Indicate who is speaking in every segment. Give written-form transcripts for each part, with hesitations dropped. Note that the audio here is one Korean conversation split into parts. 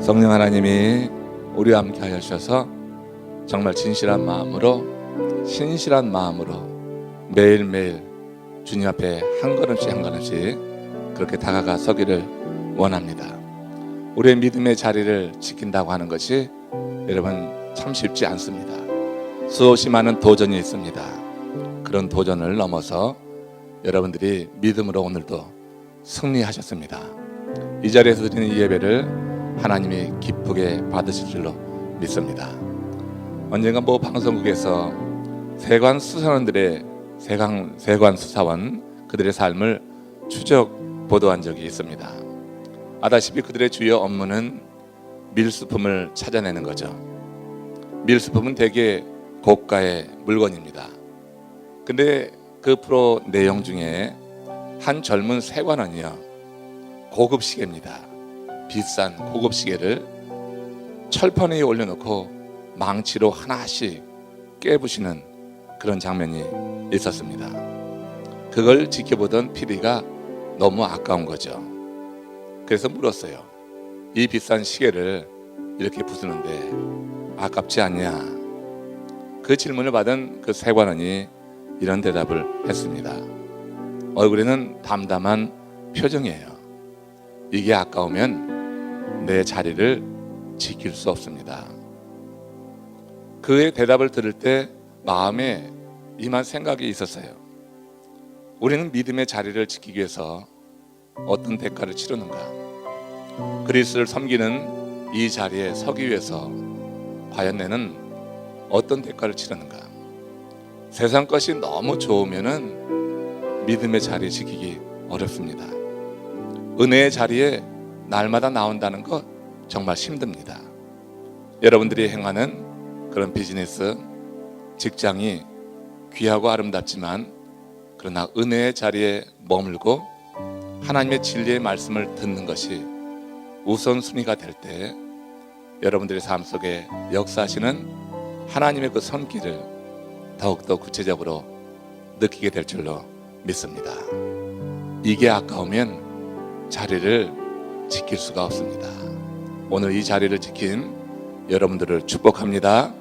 Speaker 1: 성령 하나님이 우리와 함께 하여 주셔서 정말 진실한 마음으로 신실한 마음으로 매일매일 주님 앞에 한 걸음씩 한 걸음씩 그렇게 다가가 서기를 원합니다. 우리의 믿음의 자리를 지킨다고 하는 것이 여러분 참 쉽지 않습니다. 수없이 많은 도전이 있습니다. 그런 도전을 넘어서 여러분들이 믿음으로 오늘도 승리하셨습니다. 이 자리에서 드리는 이 예배를 하나님이 기쁘게 받으실 줄로 믿습니다. 언젠가 뭐 방송국에서 세관 수사원들의 세관 수사원 그들의 삶을 추적 보도한 적이 있습니다. 아다시피 그들의 주요 업무는 밀수품을 찾아내는 거죠. 밀수품은 대개 고가의 물건입니다. 근데 그 프로 내용 중에 한 젊은 세관원이요, 고급 시계입니다. 비싼 고급 시계를 철판 위에 올려놓고 망치로 하나씩 깨부시는 그런 장면이 있었습니다. 그걸 지켜보던 PD가 너무 아까운 거죠. 그래서 물었어요. 이 비싼 시계를 이렇게 부수는데 아깝지 않냐? 그 질문을 받은 그 세관원이 이런 대답을 했습니다. 얼굴에는 담담한 표정이에요. 이게 아까우면 내 자리를 지킬 수 없습니다. 그의 대답을 들을 때 마음에 임한 생각이 있었어요. 우리는 믿음의 자리를 지키기 위해서 어떤 대가를 치르는가? 그리스도를 섬기는 이 자리에 서기 위해서 과연 내는 어떤 대가를 치르는가? 세상 것이 너무 좋으면은 믿음의 자리 지키기 어렵습니다. 은혜의 자리에 날마다 나온다는 것 정말 힘듭니다. 여러분들이 행하는 그런 비즈니스, 직장이 귀하고 아름답지만 그러나 은혜의 자리에 머물고 하나님의 진리의 말씀을 듣는 것이 우선순위가 될 때 여러분들의 삶 속에 역사하시는 하나님의 그 손길을 더욱더 구체적으로 느끼게 될 줄로 믿습니다. 이게 아까우면 자리를 지킬 수가 없습니다. 오늘 이 자리를 지킨 여러분들을 축복합니다.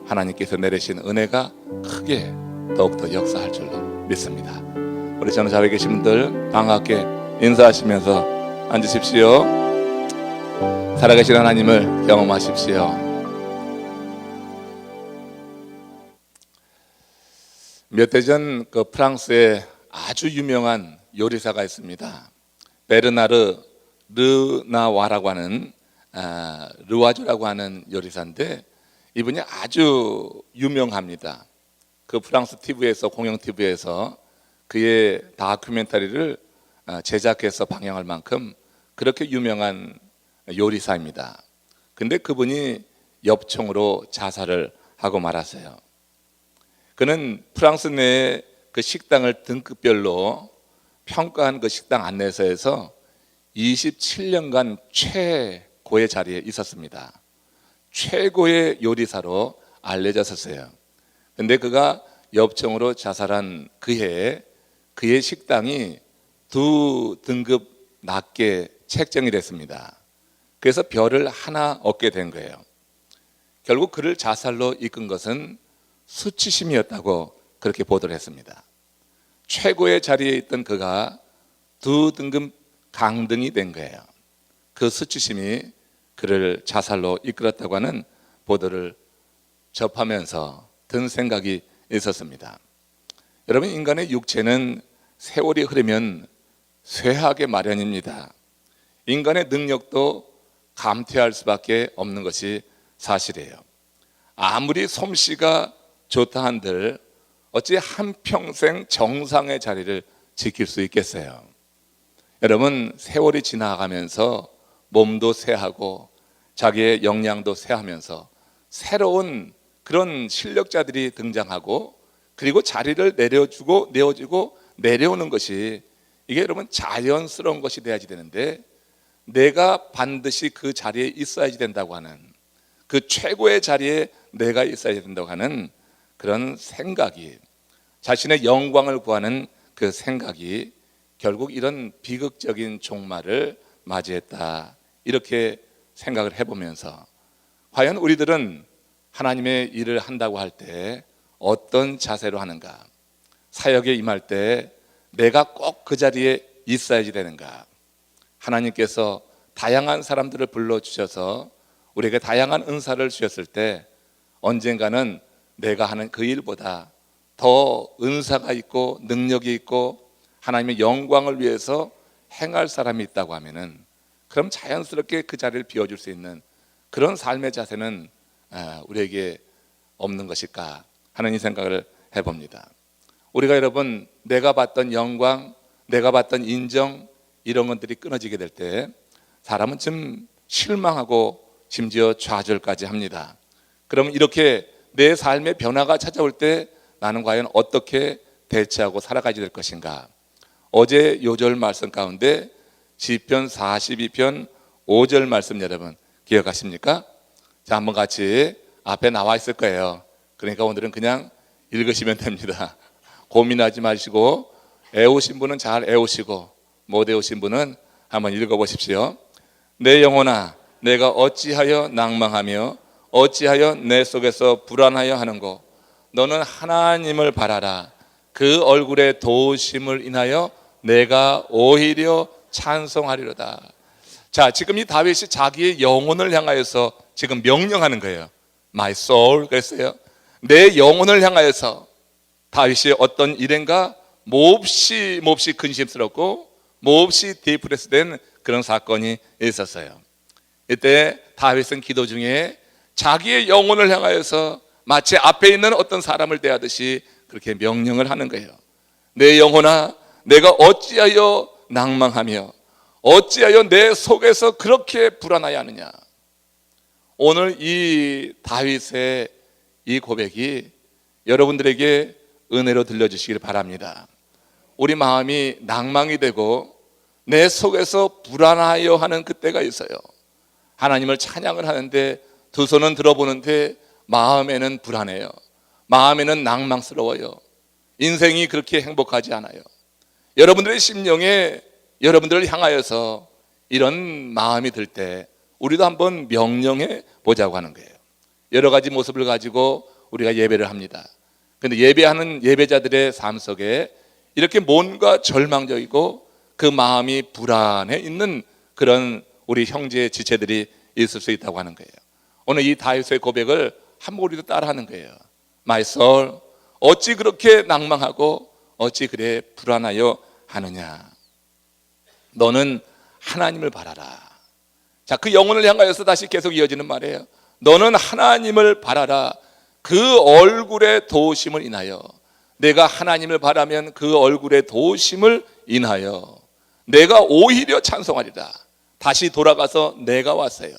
Speaker 1: 하나님께서 내리신 은혜가 크게 더욱더 역사할 줄로 믿습니다. 우리 저는 자리에 계신 분들 반갑게 인사하시면서 앉으십시오. 살아계신 하나님을 경험하십시오. 몇 대 전 그 프랑스에 아주 유명한 요리사가 있습니다. 베르나르 르나와라고 하는 르와조라고 하는 요리사인데 이분이 아주 유명합니다. 그 프랑스 TV에서 공영 TV에서 그의 다큐멘터리를 제작해서 방영할 만큼 그렇게 유명한 요리사입니다. 근데 그분이 엽총으로 자살을 하고 말았어요. 그는 프랑스 내의 그 식당을 등급별로 평가한 그 식당 안내서에서 27년간 최고의 자리에 있었습니다. 최고의 요리사로 알려졌었어요. 근데 그가 엽총으로 자살한 그 해에 그의 식당이 2등급 낮게 책정이 됐습니다. 그래서 별을 하나 얻게 된 거예요. 결국 그를 자살로 이끈 것은 수치심이었다고 그렇게 보도를 했습니다. 최고의 자리에 있던 그가 2등급 강등이 된 거예요. 그 수치심이 그를 자살로 이끌었다고 하는 보도를 접하면서 든 생각이 있었습니다. 여러분, 인간의 육체는 세월이 흐르면 쇠하게 마련입니다. 인간의 능력도 감퇴할 수밖에 없는 것이 사실이에요. 아무리 솜씨가 좋다 한들 어찌 한평생 정상의 자리를 지킬 수 있겠어요? 여러분, 세월이 지나가면서 몸도 쇠하고 자기의 역량도 쇠하면서 새로운 그런 실력자들이 등장하고 그리고 자리를 내어주고 내려오는 것이 이게 여러분 자연스러운 것이 돼야지 되는데 내가 반드시 그 자리에 있어야지 된다고 하는 그 최고의 자리에 내가 있어야 된다고 하는 그런 생각이 자신의 영광을 구하는 그 생각이 결국 이런 비극적인 종말을 맞이했다 이렇게 생각을 해보면서 과연 우리들은 하나님의 일을 한다고 할 때 어떤 자세로 하는가? 사역에 임할 때 내가 꼭 그 자리에 있어야지 되는가? 하나님께서 다양한 사람들을 불러주셔서 우리에게 다양한 은사를 주셨을 때 언젠가는 내가 하는 그 일보다 더 은사가 있고 능력이 있고 하나님의 영광을 위해서 행할 사람이 있다고 하면은 그럼 자연스럽게 그 자리를 비워줄 수 있는 그런 삶의 자세는 우리에게 없는 것일까 하는 이 생각을 해봅니다. 우리가 여러분 내가 받던 영광, 내가 받던 인정 이런 것들이 끊어지게 될 때 사람은 좀 실망하고 심지어 좌절까지 합니다. 그럼 이렇게 내 삶의 변화가 찾아올 때 나는 과연 어떻게 대처하고 살아가야 될 것인가? 어제 요절 말씀 가운데 시편 42편 5절 말씀 여러분 기억하십니까? 자, 한번 같이 앞에 나와 있을 거예요. 그러니까 오늘은 그냥 읽으시면 됩니다. 고민하지 마시고 애우신 분은 잘 애우시고 못 애우신 분은 한번 읽어보십시오. 내 영혼아 내가 어찌하여 낭망하며 어찌하여 내 속에서 불안하여 하는고 너는 하나님을 바라라. 그 얼굴의 도우심을 인하여 내가 오히려 찬송하리로다. 자, 지금 이 다윗이 자기의 영혼을 향하여서 지금 명령하는 거예요. My soul 그랬어요. 내 영혼을 향하여서 다윗이 어떤 일인가 몹시 근심스럽고 몹시 디프레스된 그런 사건이 있었어요. 이때 다윗은 기도 중에 자기의 영혼을 향하여서 마치 앞에 있는 어떤 사람을 대하듯이 그렇게 명령을 하는 거예요. 내 영혼아 내가 어찌하여 낭망하며 어찌하여 내 속에서 그렇게 불안하여 하느냐. 오늘 이 다윗의 이 고백이 여러분들에게 은혜로 들려주시길 바랍니다. 우리 마음이 낭망이 되고 내 속에서 불안하여 하는 그때가 있어요. 하나님을 찬양을 하는데 두 손은 들어보는데 마음에는 불안해요. 마음에는 낭망스러워요. 인생이 그렇게 행복하지 않아요. 여러분들의 심령에 여러분들을 향하여서 이런 마음이 들 때 우리도 한번 명령해 보자고 하는 거예요. 여러 가지 모습을 가지고 우리가 예배를 합니다. 그런데 예배하는 예배자들의 삶 속에 이렇게 뭔가 절망적이고 그 마음이 불안해 있는 그런 우리 형제 지체들이 있을 수 있다고 하는 거예요. 오늘 이 다윗의 고백을 한번 우리도 따라하는 거예요. My soul, 어찌 그렇게 낭망하고 어찌 그래 불안하여 하느냐. 너는 하나님을 바라라. 자, 그 영혼을 향하여서 다시 계속 이어지는 말이에요. 너는 하나님을 바라라. 그 얼굴의 도우심을 인하여. 내가 하나님을 바라면 그 얼굴의 도우심을 인하여 내가 오히려 찬송하리라. 다시 돌아가서 내가 왔어요.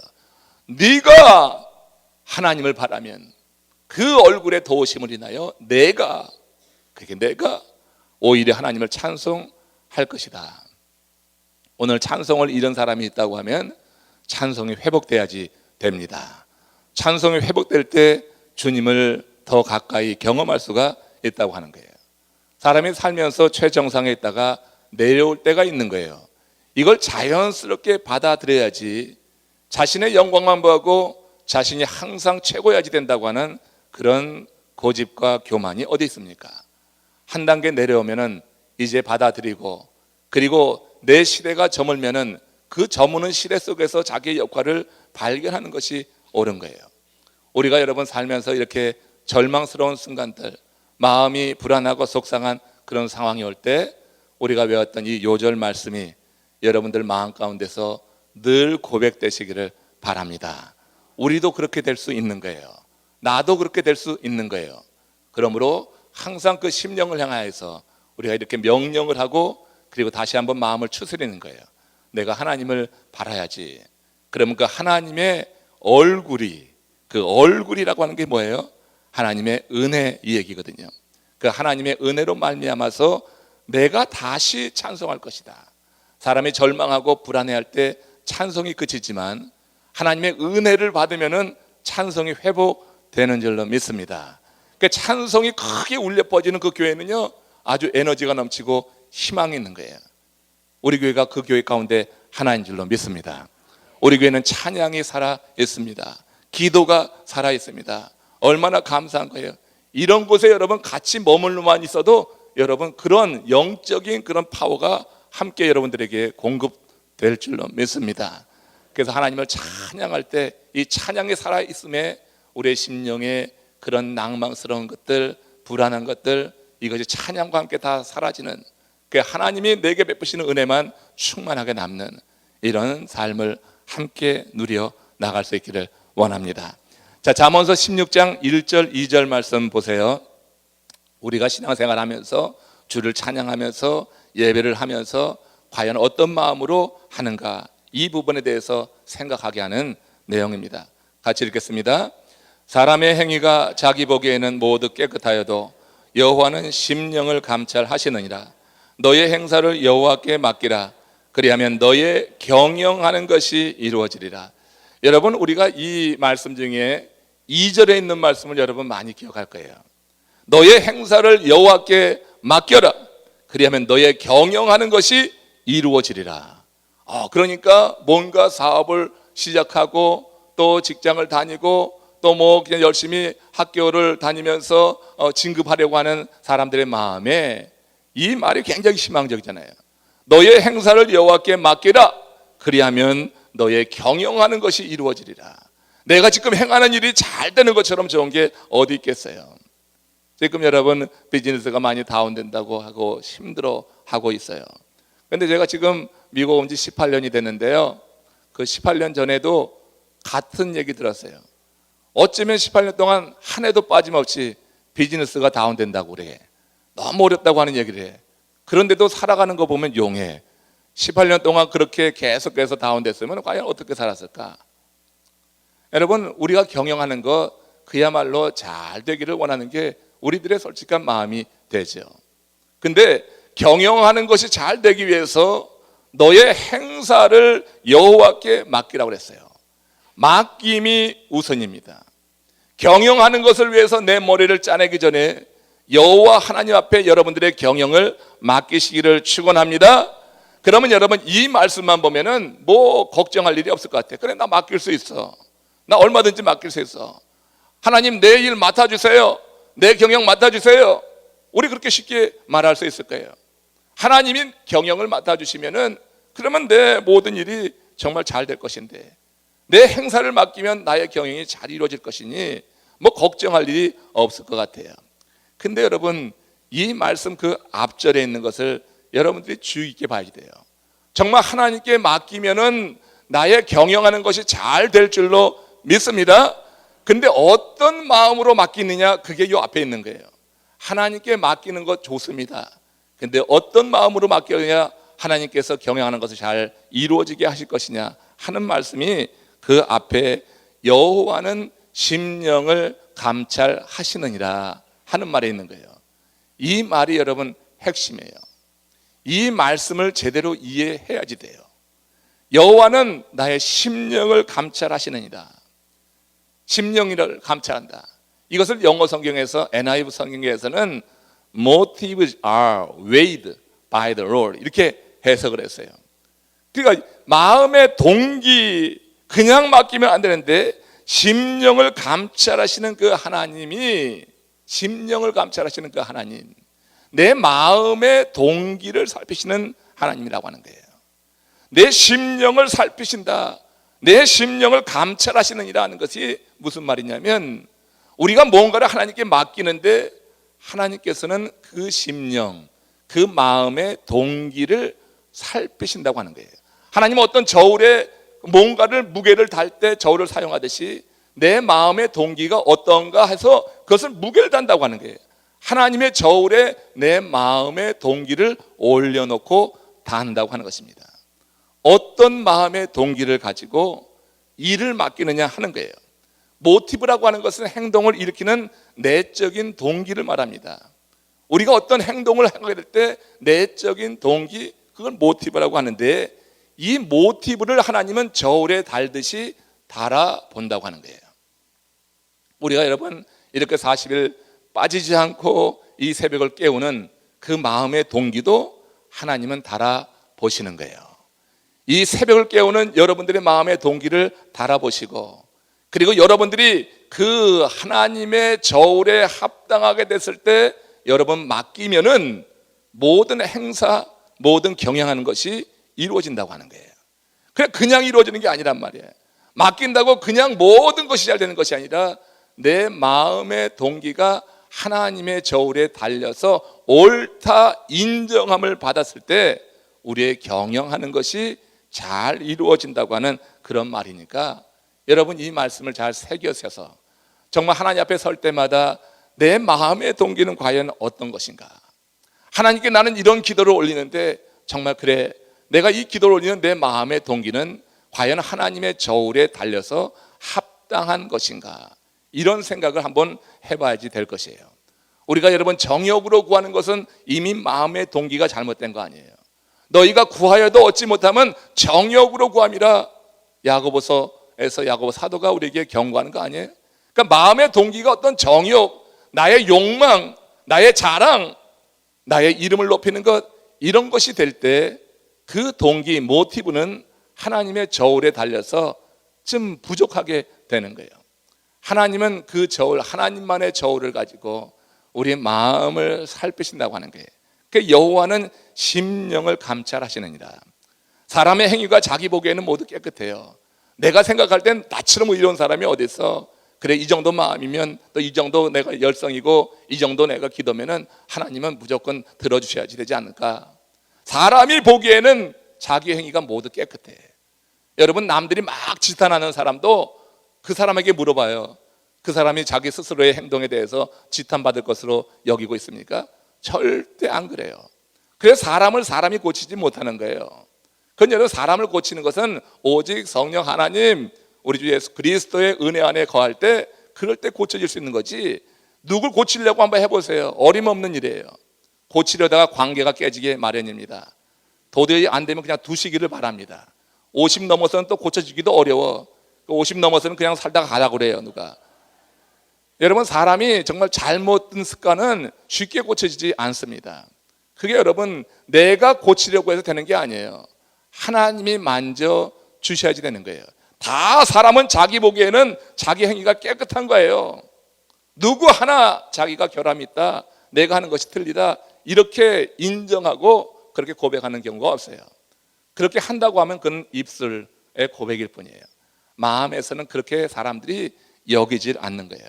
Speaker 1: 네가 하나님을 바라면 그 얼굴의 도우심을 인하여 내가 오히려 하나님을 찬송할 것이다. 오늘 찬송을 잃은 사람이 있다고 하면 찬송이 회복돼야지 됩니다. 찬송이 회복될 때 주님을 더 가까이 경험할 수가 있다고 하는 거예요. 사람이 살면서 최정상에 있다가 내려올 때가 있는 거예요. 이걸 자연스럽게 받아들여야지 자신의 영광만 보고 자신이 항상 최고여야지 된다고 하는 그런 고집과 교만이 어디 있습니까? 한 단계 내려오면은 이제 받아들이고 그리고 내 시대가 저물면은 그 저무는 시대 속에서 자기의 역할을 발견하는 것이 옳은 거예요. 우리가 여러분 살면서 이렇게 절망스러운 순간들, 마음이 불안하고 속상한 그런 상황이 올 때 우리가 외웠던 이 요절 말씀이 여러분들 마음 가운데서 늘 고백되시기를 바랍니다. 우리도 그렇게 될 수 있는 거예요. 나도 그렇게 될 수 있는 거예요. 그러므로 항상 그 심령을 향하여서 우리가 이렇게 명령을 하고 그리고 다시 한번 마음을 추스리는 거예요. 내가 하나님을 바라야지. 그러면 그 하나님의 얼굴이, 그 얼굴이라고 하는 게 뭐예요? 하나님의 은혜 이 얘기거든요. 그 하나님의 은혜로 말미암아서 내가 다시 찬송할 것이다. 사람이 절망하고 불안해할 때 찬송이 그치지만 하나님의 은혜를 받으면은 찬송이 회복되는 줄로 믿습니다. 그 찬송이 크게 울려 퍼지는 그 교회는요 아주 에너지가 넘치고 희망이 있는 거예요. 우리 교회가 그 교회 가운데 하나인 줄로 믿습니다. 우리 교회는 찬양이 살아 있습니다. 기도가 살아 있습니다. 얼마나 감사한 거예요. 이런 곳에 여러분 같이 머물러만 있어도 여러분 그런 영적인 그런 파워가 함께 여러분들에게 공급될 줄로 믿습니다. 그래서 하나님을 찬양할 때 이 찬양이 살아있음에 우리의 심령에 그런 낭망스러운 것들, 불안한 것들, 이것이 찬양과 함께 다 사라지는, 그 하나님이 내게 베푸시는 은혜만 충만하게 남는 이런 삶을 함께 누려 나갈 수 있기를 원합니다. 자, 잠언서 16장 1절 2절 말씀 보세요. 우리가 신앙생활하면서 주를 찬양하면서 예배를 하면서 과연 어떤 마음으로 하는가, 이 부분에 대해서 생각하게 하는 내용입니다. 같이 읽겠습니다. 사람의 행위가 자기 보기에는 모두 깨끗하여도 여호와는 심령을 감찰하시느니라. 너의 행사를 여호와께 맡기라. 그리하면 너의 경영하는 것이 이루어지리라. 여러분, 우리가 이 말씀 중에 2절에 있는 말씀을 여러분 많이 기억할 거예요. 너의 행사를 여호와께 맡겨라. 그리하면 너의 경영하는 것이 이루어지리라. 그러니까 뭔가 사업을 시작하고 또 직장을 다니고 또 뭐 그냥 열심히 학교를 다니면서 진급하려고 하는 사람들의 마음에 이 말이 굉장히 희망적이잖아요. 너의 행사를 여호와께 맡기라. 그리하면 너의 경영하는 것이 이루어지리라. 내가 지금 행하는 일이 잘 되는 것처럼 좋은 게 어디 있겠어요. 지금 여러분 비즈니스가 많이 다운된다고 하고 힘들어하고 있어요. 그런데 제가 지금 미국 온 지 18년이 됐는데요, 그 18년 전에도 같은 얘기 들었어요. 어쩌면 18년 동안 한 해도 빠짐없이 비즈니스가 다운된다고 그래. 너무 어렵다고 하는 얘기를 해. 그런데도 살아가는 거 보면 용해. 18년 동안 그렇게 계속해서 다운됐으면 과연 어떻게 살았을까? 여러분, 우리가 경영하는 거 그야말로 잘 되기를 원하는 게 우리들의 솔직한 마음이 되죠. 근데 경영하는 것이 잘 되기 위해서 너의 행사를 여호와께 맡기라고 그랬어요. 맡김이 우선입니다. 경영하는 것을 위해서 내 머리를 짜내기 전에 여호와 하나님 앞에 여러분들의 경영을 맡기시기를 축원합니다. 그러면 여러분 이 말씀만 보면은 뭐 걱정할 일이 없을 것 같아요. 그래, 나 맡길 수 있어. 나 얼마든지 맡길 수 있어. 하나님 내 일 맡아주세요. 내 경영 맡아주세요. 우리 그렇게 쉽게 말할 수 있을 거예요. 하나님이 경영을 맡아주시면은 그러면 내 모든 일이 정말 잘 될 것인데, 내 행사를 맡기면 나의 경영이 잘 이루어질 것이니 뭐 걱정할 일이 없을 것 같아요. 근데 여러분 이 말씀 그 앞절에 있는 것을 여러분들이 주의 깊게 봐야 돼요. 정말 하나님께 맡기면은 나의 경영하는 것이 잘 될 줄로 믿습니다. 근데 어떤 마음으로 맡기느냐, 그게 이 앞에 있는 거예요. 하나님께 맡기는 것 좋습니다. 근데 어떤 마음으로 맡기느냐, 하나님께서 경영하는 것을 잘 이루어지게 하실 것이냐 하는 말씀이 그 앞에 여호와는 심령을 감찰하시느니라 하는 말에 있는 거예요. 이 말이 여러분 핵심이에요. 이 말씀을 제대로 이해해야지 돼요. 여호와는 나의 심령을 감찰하시느니라. 심령을 감찰한다. 이것을 영어 성경에서 NIV 성경에서는 motives are weighed by the Lord 이렇게 해석을 했어요. 그러니까 마음의 동기 그냥 맡기면 안 되는데 심령을 감찰하시는 그 하나님이, 심령을 감찰하시는 그 하나님, 내 마음의 동기를 살피시는 하나님이라고 하는 거예요. 내 심령을 살피신다, 내 심령을 감찰하시는 이라는 것이 무슨 말이냐면, 우리가 뭔가를 하나님께 맡기는데 하나님께서는 그 심령, 그 마음의 동기를 살피신다고 하는 거예요. 하나님은 어떤 저울에 뭔가를 무게를 달 때 저울을 사용하듯이 내 마음의 동기가 어떤가 해서 그것을 무게를 단다고 하는 거예요. 하나님의 저울에 내 마음의 동기를 올려놓고 단다고 하는 것입니다. 어떤 마음의 동기를 가지고 일을 맡기느냐 하는 거예요. 모티브라고 하는 것은 행동을 일으키는 내적인 동기를 말합니다. 우리가 어떤 행동을 하게 될 때 내적인 동기, 그걸 모티브라고 하는데, 이 모티브를 하나님은 저울에 달듯이 달아본다고 하는 거예요. 우리가 여러분 이렇게 40일 빠지지 않고 이 새벽을 깨우는 그 마음의 동기도 하나님은 달아보시는 거예요. 이 새벽을 깨우는 여러분들의 마음의 동기를 달아보시고, 그리고 여러분들이 그 하나님의 저울에 합당하게 됐을 때 여러분 맡기면은 모든 행사, 모든 경영하는 것이 이루어진다고 하는 거예요. 그냥 이루어지는 게 아니란 말이에요. 맡긴다고 그냥 모든 것이 잘 되는 것이 아니라 내 마음의 동기가 하나님의 저울에 달려서 옳다 인정함을 받았을 때 우리의 경영하는 것이 잘 이루어진다고 하는 그런 말이니까, 여러분 이 말씀을 잘 새겨서서 정말 하나님 앞에 설 때마다 내 마음의 동기는 과연 어떤 것인가, 하나님께 나는 이런 기도를 올리는데 정말 그래, 내가 이 기도를 올리는 내 마음의 동기는 과연 하나님의 저울에 달려서 합당한 것인가, 이런 생각을 한번 해봐야지 될 것이에요. 우리가 여러분 정욕으로 구하는 것은 이미 마음의 동기가 잘못된 거 아니에요. 너희가 구하여도 얻지 못하면 정욕으로 구함이라, 야고보서에서 야고보 사도가 우리에게 경고하는 거 아니에요? 그러니까 마음의 동기가 어떤 정욕, 나의 욕망, 나의 자랑, 나의 이름을 높이는 것, 이런 것이 될 때 그 동기, 모티브는 하나님의 저울에 달려서 좀 부족하게 되는 거예요. 하나님은 그 저울, 하나님만의 저울을 가지고 우리의 마음을 살피신다고 하는 거예요. 그 여호와는 심령을 감찰하시느니라. 사람의 행위가 자기 보기에는 모두 깨끗해요. 내가 생각할 땐 나처럼 의로운 사람이 어디 있어? 그래, 이 정도 마음이면, 또 이 정도 내가 열성이고 이 정도 내가 기도면은 하나님은 무조건 들어주셔야지 되지 않을까? 사람이 보기에는 자기 행위가 모두 깨끗해. 여러분, 남들이 막 지탄하는 사람도 그 사람에게 물어봐요. 그 사람이 자기 스스로의 행동에 대해서 지탄받을 것으로 여기고 있습니까? 절대 안 그래요. 그래서 사람을 사람이 고치지 못하는 거예요. 그건 여러분, 사람을 고치는 것은 오직 성령 하나님, 우리 주 예수 그리스도의 은혜 안에 거할 때, 그럴 때 고쳐질 수 있는 거지, 누굴 고치려고 한번 해보세요. 어림없는 일이에요. 고치려다가 관계가 깨지게 마련입니다. 도저히 안 되면 그냥 두시기를 바랍니다. 50 넘어서는 또 고쳐지기도 어려워. 50 넘어서는 그냥 살다가 가라고 그래요, 누가. 여러분, 사람이 정말 잘못된 습관은 쉽게 고쳐지지 않습니다. 그게 여러분, 내가 고치려고 해서 되는 게 아니에요. 하나님이 만져 주셔야지 되는 거예요. 다 사람은 자기 보기에는 자기 행위가 깨끗한 거예요. 누구 하나 자기가 결함이 있다, 내가 하는 것이 틀리다, 이렇게 인정하고 그렇게 고백하는 경우가 없어요. 그렇게 한다고 하면 그건 입술의 고백일 뿐이에요. 마음에서는 그렇게 사람들이 여기질 않는 거예요.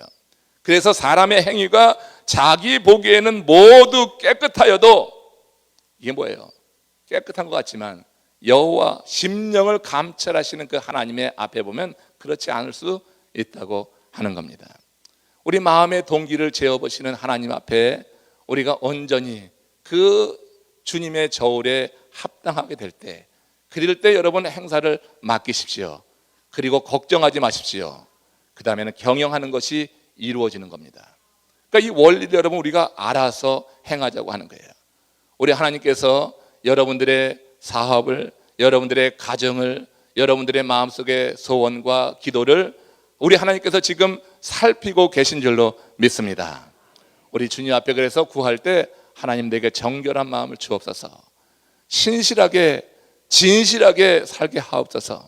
Speaker 1: 그래서 사람의 행위가 자기 보기에는 모두 깨끗하여도, 이게 뭐예요? 깨끗한 것 같지만 여호와 심령을 감찰하시는 그 하나님의 앞에 보면 그렇지 않을 수 있다고 하는 겁니다. 우리 마음의 동기를 재어보시는 하나님 앞에 우리가 온전히 그 주님의 저울에 합당하게 될 때, 그럴 때 여러분 행사를 맡기십시오. 그리고 걱정하지 마십시오. 그 다음에는 경영하는 것이 이루어지는 겁니다. 그러니까 이 원리를 여러분 우리가 알아서 행하자고 하는 거예요. 우리 하나님께서 여러분들의 사업을, 여러분들의 가정을, 여러분들의 마음속의 소원과 기도를 우리 하나님께서 지금 살피고 계신 줄로 믿습니다. 우리 주님 앞에 그래서 구할 때 하나님 내게 정결한 마음을 주옵소서, 신실하게 진실하게 살게 하옵소서.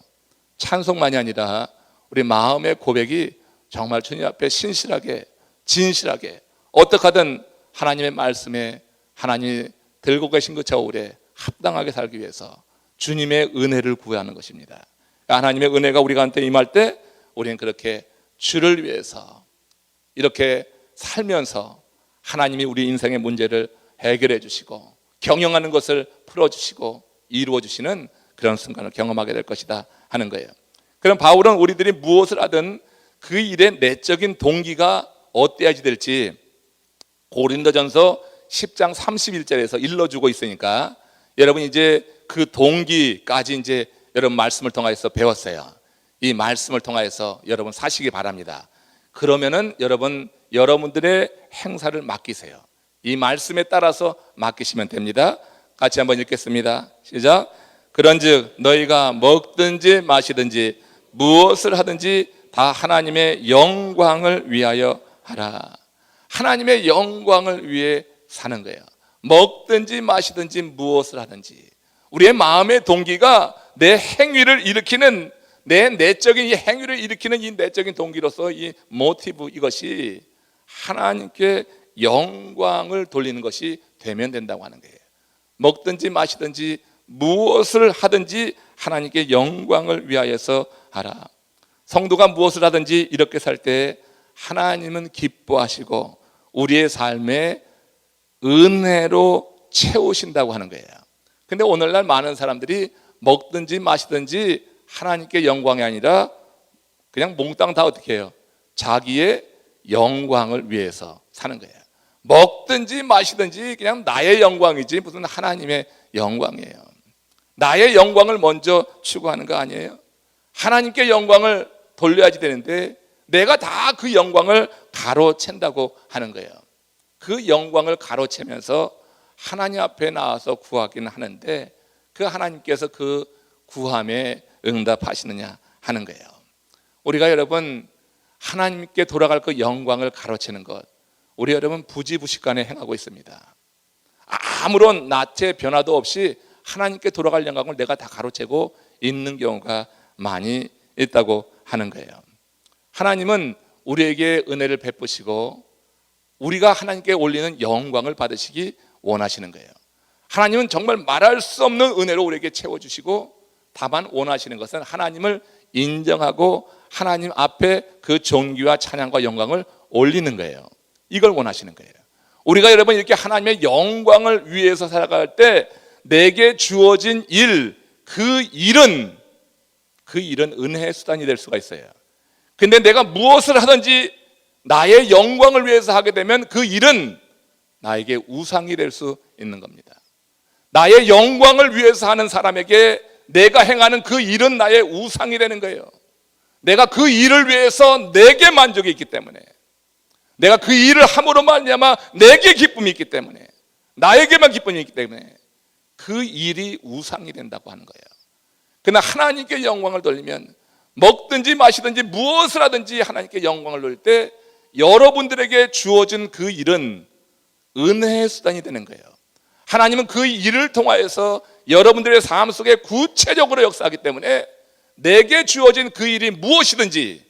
Speaker 1: 찬송만이 아니라 우리 마음의 고백이 정말 주님 앞에 신실하게 진실하게 어떻게 하든 하나님의 말씀에, 하나님이 들고 계신 그 저울에 합당하게 살기 위해서 주님의 은혜를 구하는 것입니다. 하나님의 은혜가 우리 가운데 임할 때 우리는 그렇게 주를 위해서 이렇게 살면서 하나님이 우리 인생의 문제를 해결해 주시고 경영하는 것을 풀어주시고 이루어 주시는 그런 순간을 경험하게 될 것이다 하는 거예요. 그럼 바울은 우리들이 무엇을 하든 그 일의 내적인 동기가 어때야지 될지 고린도전서 10장 31절에서 일러주고 있으니까 여러분 이제 그 동기까지 이제 여러분 말씀을 통해서 배웠어요. 이 말씀을 통해서 여러분 사시기 바랍니다. 그러면은 여러분들의 행사를 맡기세요. 이 말씀에 따라서 맡기시면 됩니다. 같이 한번 읽겠습니다. 시작. 그런즉 너희가 먹든지 마시든지 무엇을 하든지 다 하나님의 영광을 위하여 하라. 하나님의 영광을 위해 사는 거예요. 먹든지 마시든지 무엇을 하든지 우리의 마음의 동기가 내 행위를 일으키는 내 내적인 이 행위를 일으키는 이 내적인 동기로서 이 모티브, 이것이 하나님께 영광을 돌리는 것이 되면 된다고 하는 거예요. 먹든지 마시든지 무엇을 하든지 하나님께 영광을 위하여서 하라. 성도가 무엇을 하든지 이렇게 살 때 하나님은 기뻐하시고 우리의 삶에 은혜로 채우신다고 하는 거예요. 근데 오늘날 많은 사람들이 먹든지 마시든지 하나님께 영광이 아니라 그냥 몽땅 다 어떻게 해요? 자기의 영광을 위해서 사는 거예요. 먹든지 마시든지 그냥 나의 영광이지 무슨 하나님의 영광이에요. 나의 영광을 먼저 추구하는 거 아니에요? 하나님께 영광을 돌려야지 되는데 내가 다 그 영광을 가로챈다고 하는 거예요. 그 영광을 가로채면서 하나님 앞에 나와서 구하기는 하는데 그 하나님께서 그 구함에 응답하시느냐 하는 거예요. 우리가 여러분 하나님께 돌아갈 그 영광을 가로채는 것, 우리 여러분 부지부식간에 행하고 있습니다. 아무런 낯의 변화도 없이 하나님께 돌아갈 영광을 내가 다 가로채고 있는 경우가 많이 있다고 하는 거예요. 하나님은 우리에게 은혜를 베푸시고 우리가 하나님께 올리는 영광을 받으시기 원하시는 거예요. 하나님은 정말 말할 수 없는 은혜로 우리에게 채워주시고 다만 원하시는 것은 하나님을 인정하고 하나님 앞에 그 존귀와 찬양과 영광을 올리는 거예요. 이걸 원하시는 거예요. 우리가 여러분 이렇게 하나님의 영광을 위해서 살아갈 때 내게 주어진 일, 그 일은 은혜의 수단이 될 수가 있어요. 근데 내가 무엇을 하든지 나의 영광을 위해서 하게 되면 그 일은 나에게 우상이 될 수 있는 겁니다. 나의 영광을 위해서 하는 사람에게 내가 행하는 그 일은 나의 우상이 되는 거예요. 내가 그 일을 위해서 내게 만족이 있기 때문에, 내가 그 일을 함으로 말미암아 내게 기쁨이 있기 때문에, 나에게만 기쁨이 있기 때문에 그 일이 우상이 된다고 하는 거예요. 그러나 하나님께 영광을 돌리면 먹든지 마시든지 무엇을 하든지 하나님께 영광을 돌릴 때 여러분들에게 주어진 그 일은 은혜의 수단이 되는 거예요. 하나님은 그 일을 통하여서 여러분들의 삶 속에 구체적으로 역사하기 때문에 내게 주어진 그 일이 무엇이든지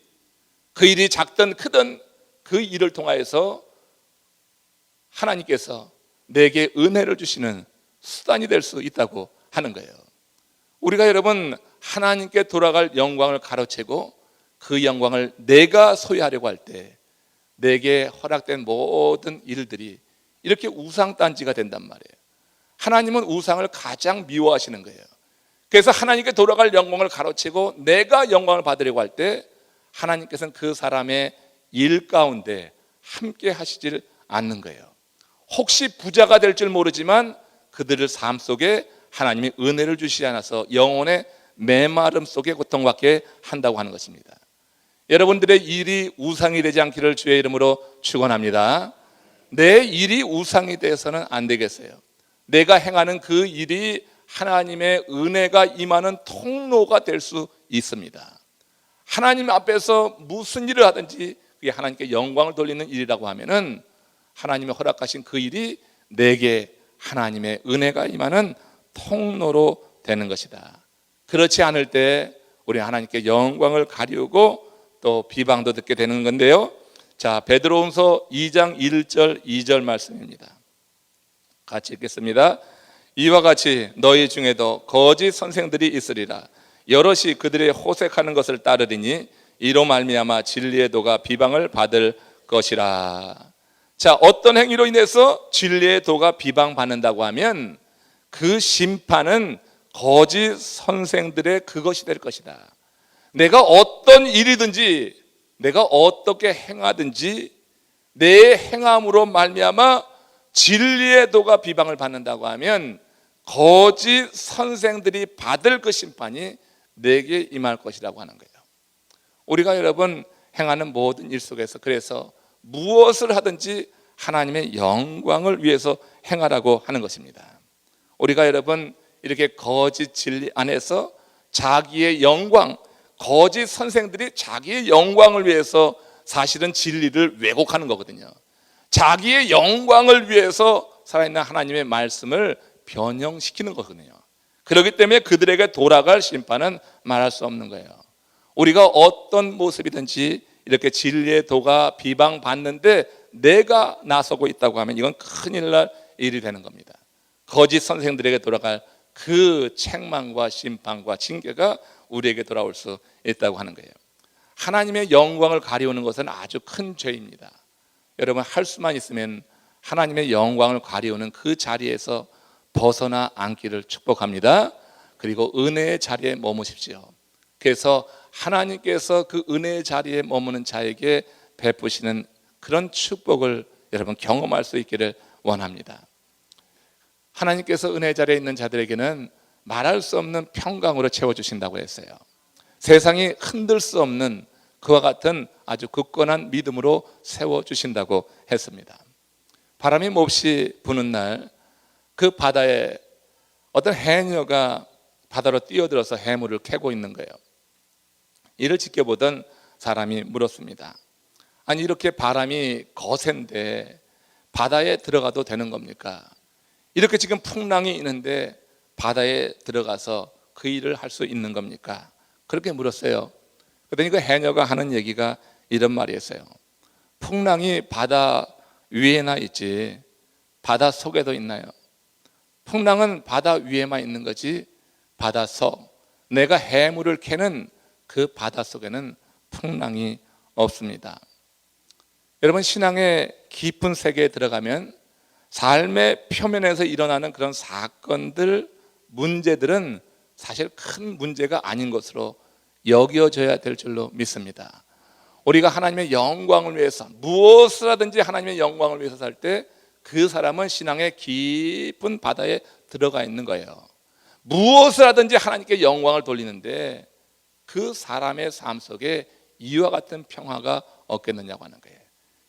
Speaker 1: 그 일이 작든 크든 그 일을 통하여서 하나님께서 내게 은혜를 주시는 수단이 될 수 있다고 하는 거예요. 우리가 여러분 하나님께 돌아갈 영광을 가로채고 그 영광을 내가 소유하려고 할 때 내게 허락된 모든 일들이 이렇게 우상단지가 된단 말이에요. 하나님은 우상을 가장 미워하시는 거예요. 그래서 하나님께 돌아갈 영광을 가로채고 내가 영광을 받으려고 할 때 하나님께서는 그 사람의 일 가운데 함께 하시질 않는 거예요. 혹시 부자가 될 줄 모르지만 그들의 삶 속에 하나님이 은혜를 주시지 않아서 영혼의 메마름 속에 고통받게 한다고 하는 것입니다. 여러분들의 일이 우상이 되지 않기를 주의 이름으로 축원합니다. 내 일이 우상이 되어서는 안 되겠어요. 내가 행하는 그 일이 하나님의 은혜가 임하는 통로가 될 수 있습니다. 하나님 앞에서 무슨 일을 하든지 그게 하나님께 영광을 돌리는 일이라고 하면은 하나님이 허락하신 그 일이 내게 하나님의 은혜가 임하는 통로로 되는 것이다. 그렇지 않을 때 우리 하나님께 영광을 가리우고 또 비방도 듣게 되는 건데요. 자, 베드로후서 2장 1절 2절 말씀입니다. 같이 읽겠습니다. 이와 같이 너희 중에도 거짓 선생들이 있으리라. 여럿이 그들의 호색하는 것을 따르리니 이로 말미암아 진리의 도가 비방을 받을 것이라. 자, 어떤 행위로 인해서 진리의 도가 비방받는다고 하면 그 심판은 거짓 선생들의 그것이 될 것이다. 내가 어떤 일이든지 내가 어떻게 행하든지 내 행함으로 말미암아 진리의 도가 비방을 받는다고 하면 거짓 선생들이 받을 그 심판이 내게 임할 것이라고 하는 거예요. 우리가 여러분 행하는 모든 일 속에서 그래서 무엇을 하든지 하나님의 영광을 위해서 행하라고 하는 것입니다. 우리가 여러분 이렇게 거짓 진리 안에서 자기의 영광, 거짓 선생들이 자기의 영광을 위해서 사실은 진리를 왜곡하는 거거든요. 자기의 영광을 위해서 살아있는 하나님의 말씀을 변형시키는 거거든요. 그렇기 때문에 그들에게 돌아갈 심판은 말할 수 없는 거예요. 우리가 어떤 모습이든지 이렇게 진리의 도가 비방받는데 내가 나서고 있다고 하면 이건 큰일 날 일이 되는 겁니다. 거짓 선생들에게 돌아갈 그 책망과 심판과 징계가 우리에게 돌아올 수 있다고 하는 거예요. 하나님의 영광을 가리우는 것은 아주 큰 죄입니다. 여러분, 할 수만 있으면 하나님의 영광을 가리우는 그 자리에서 벗어나 앉기를 축복합니다. 그리고 은혜의 자리에 머무십시오. 그래서 하나님께서 그 은혜의 자리에 머무는 자에게 베푸시는 그런 축복을 여러분 경험할 수 있기를 원합니다. 하나님께서 은혜의 자리에 있는 자들에게는 말할 수 없는 평강으로 채워주신다고 했어요. 세상이 흔들 수 없는 그와 같은 아주 굳건한 믿음으로 세워주신다고 했습니다. 바람이 몹시 부는 날 그 바다에 어떤 해녀가 바다로 뛰어들어서 해물을 캐고 있는 거예요. 이를 지켜보던 사람이 물었습니다. 아니, 이렇게 바람이 거센데 바다에 들어가도 되는 겁니까? 이렇게 지금 풍랑이 있는데 바다에 들어가서 그 일을 할 수 있는 겁니까? 그렇게 물었어요. 그랬더니 그 해녀가 하는 얘기가 이런 말이었어요. 풍랑이 바다 위에나 있지 바다 속에도 있나요? 풍랑은 바다 위에만 있는 거지 바다 속, 내가 해물을 캐는 그 바다 속에는 풍랑이 없습니다. 여러분, 신앙의 깊은 세계에 들어가면 삶의 표면에서 일어나는 그런 사건들, 문제들은 사실 큰 문제가 아닌 것으로 여겨져야 될 줄로 믿습니다. 우리가 하나님의 영광을 위해서 무엇을 하든지 하나님의 영광을 위해서 살 때 그 사람은 신앙의 깊은 바다에 들어가 있는 거예요. 무엇을 하든지 하나님께 영광을 돌리는데 그 사람의 삶 속에 이와 같은 평화가 없겠느냐고 하는 거예요.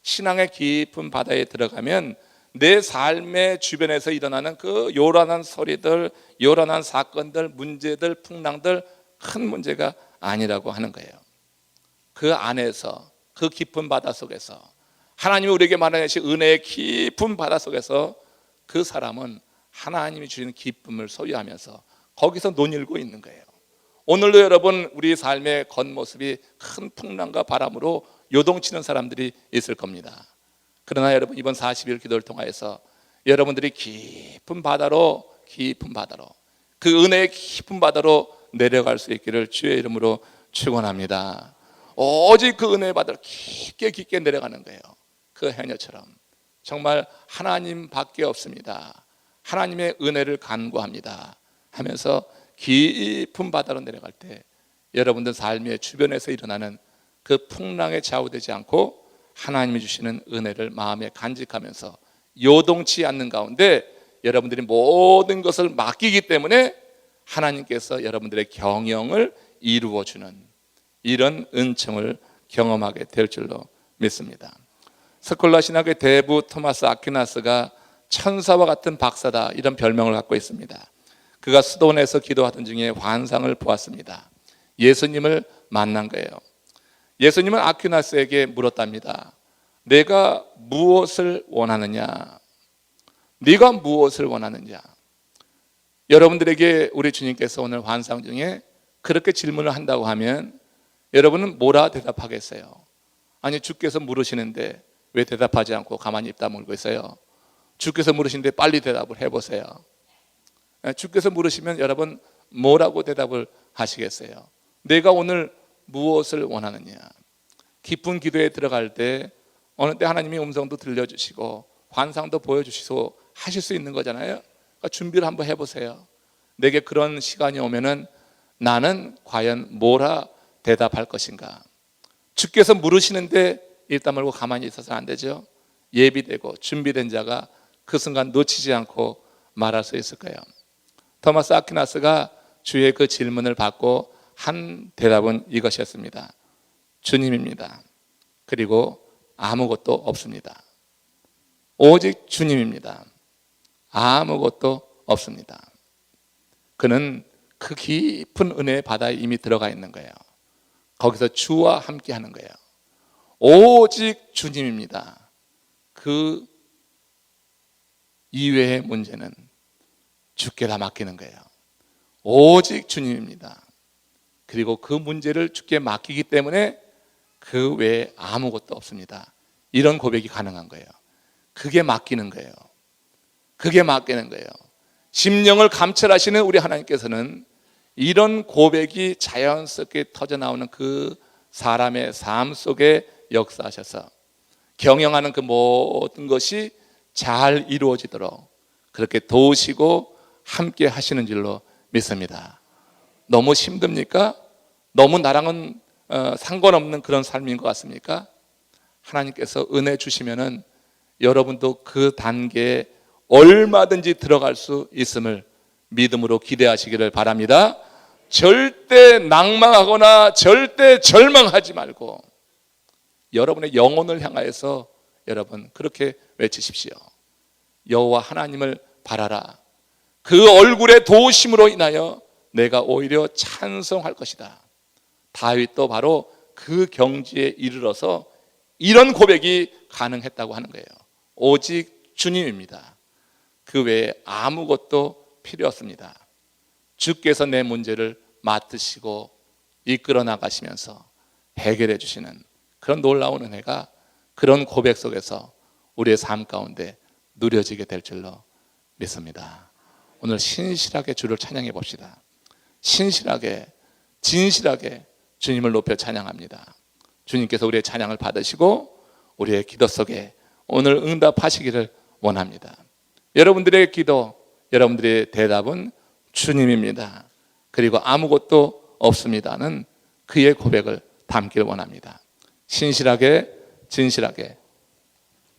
Speaker 1: 신앙의 깊은 바다에 들어가면 내 삶의 주변에서 일어나는 그 요란한 소리들, 요란한 사건들, 문제들, 풍랑들 큰 문제가 아니라고 하는 거예요. 그 안에서, 그 깊은 바다 속에서 하나님이 우리에게 마련하신 은혜의 깊은 바다 속에서 그 사람은 하나님이 주시는 기쁨을 소유하면서 거기서 논일고 있는 거예요. 오늘도 여러분, 우리 삶의 겉모습이 큰 풍랑과 바람으로 요동치는 사람들이 있을 겁니다. 그러나 여러분, 이번 40일 기도를 통해서 여러분들이 깊은 바다로 그 은혜의 깊은 바다로 내려갈 수 있기를 주의 이름으로 축원합니다. 오직 그 은혜의 바다로 깊게 내려가는 거예요. 그 해녀처럼 정말 하나님밖에 없습니다. 하나님의 은혜를 간구합니다 하면서 깊은 바다로 내려갈 때 여러분들 삶의 주변에서 일어나는 그 풍랑에 좌우되지 않고 하나님이 주시는 은혜를 마음에 간직하면서 요동치 않는 가운데 여러분들이 모든 것을 맡기기 때문에 하나님께서 여러분들의 경영을 이루어주는 이런 은총을 경험하게 될 줄로 믿습니다. 스콜라 신학의 대부 토마스 아퀴나스가 천사와 같은 박사다, 이런 별명을 갖고 있습니다. 그가 수도원에서 기도하던 중에 환상을 보았습니다. 예수님을 만난 거예요. 예수님은 아퀴나스에게 물었답니다. 내가 무엇을 원하느냐? 네가 무엇을 원하느냐? 여러분들에게 우리 주님께서 오늘 환상 중에 그렇게 질문을 한다고 하면 여러분은 뭐라 대답하겠어요? 아니, 주께서 물으시는데 왜 대답하지 않고 가만히 입 다물고 있어요? 주께서 물으시는데 빨리 대답을 해보세요. 주께서 물으시면 여러분 뭐라고 대답을 하시겠어요? 내가 오늘 무엇을 원하느냐? 깊은 기도에 들어갈 때 어느 때 하나님이 음성도 들려주시고 환상도 보여주시고 하실 수 있는 거잖아요. 그러니까 준비를 한번 해보세요. 내게 그런 시간이 오면은 나는 과연 뭐라 대답할 것인가? 주께서 물으시는데 입 다물고 가만히 있어서는 안 되죠. 예비되고 준비된 자가 그 순간 놓치지 않고 말할 수 있을 거예요. 토마스 아퀴나스가 주의 그 질문을 받고 한 대답은 이것이었습니다. 주님입니다. 그리고 아무것도 없습니다. 오직 주님입니다. 아무것도 없습니다. 그는 그 깊은 은혜의 바다에 이미 들어가 있는 거예요. 거기서 주와 함께 하는 거예요. 오직 주님입니다. 그 이외의 문제는 주께 다 맡기는 거예요. 오직 주님입니다. 그리고 그 문제를 주께 맡기기 때문에 그 외에 아무것도 없습니다. 이런 고백이 가능한 거예요. 그게 맡기는 거예요. 그게 맡기는 거예요. 심령을 감찰하시는 우리 하나님께서는 이런 고백이 자연스럽게 터져나오는 그 사람의 삶 속에 역사하셔서 경영하는 그 모든 것이 잘 이루어지도록 그렇게 도우시고 함께 하시는 줄로 믿습니다. 너무 힘듭니까? 너무 나랑은 상관없는 그런 삶인 것 같습니까? 하나님께서 은혜 주시면은 여러분도 그 단계에 얼마든지 들어갈 수 있음을 믿음으로 기대하시기를 바랍니다. 절대 낭망하거나 절대 절망하지 말고 여러분의 영혼을 향하여서 여러분 그렇게 외치십시오. 여호와 하나님을 바라라. 그 얼굴의 도우심으로 인하여 내가 오히려 찬송할 것이다. 다윗도 바로 그 경지에 이르러서 이런 고백이 가능했다고 하는 거예요. 오직 주님입니다. 그 외에 아무것도 필요 없습니다. 주께서 내 문제를 맡으시고 이끌어 나가시면서 해결해 주시는 그런 놀라운 은혜가 그런 고백 속에서 우리의 삶 가운데 누려지게 될 줄로 믿습니다. 오늘 신실하게 주를 찬양해 봅시다. 신실하게 진실하게 주님을 높여 찬양합니다. 주님께서 우리의 찬양을 받으시고 우리의 기도 속에 오늘 응답하시기를 원합니다. 여러분들의 기도, 여러분들의 대답은 주님입니다. 그리고 아무것도 없습니다는 그의 고백을 담기를 원합니다. 신실하게 진실하게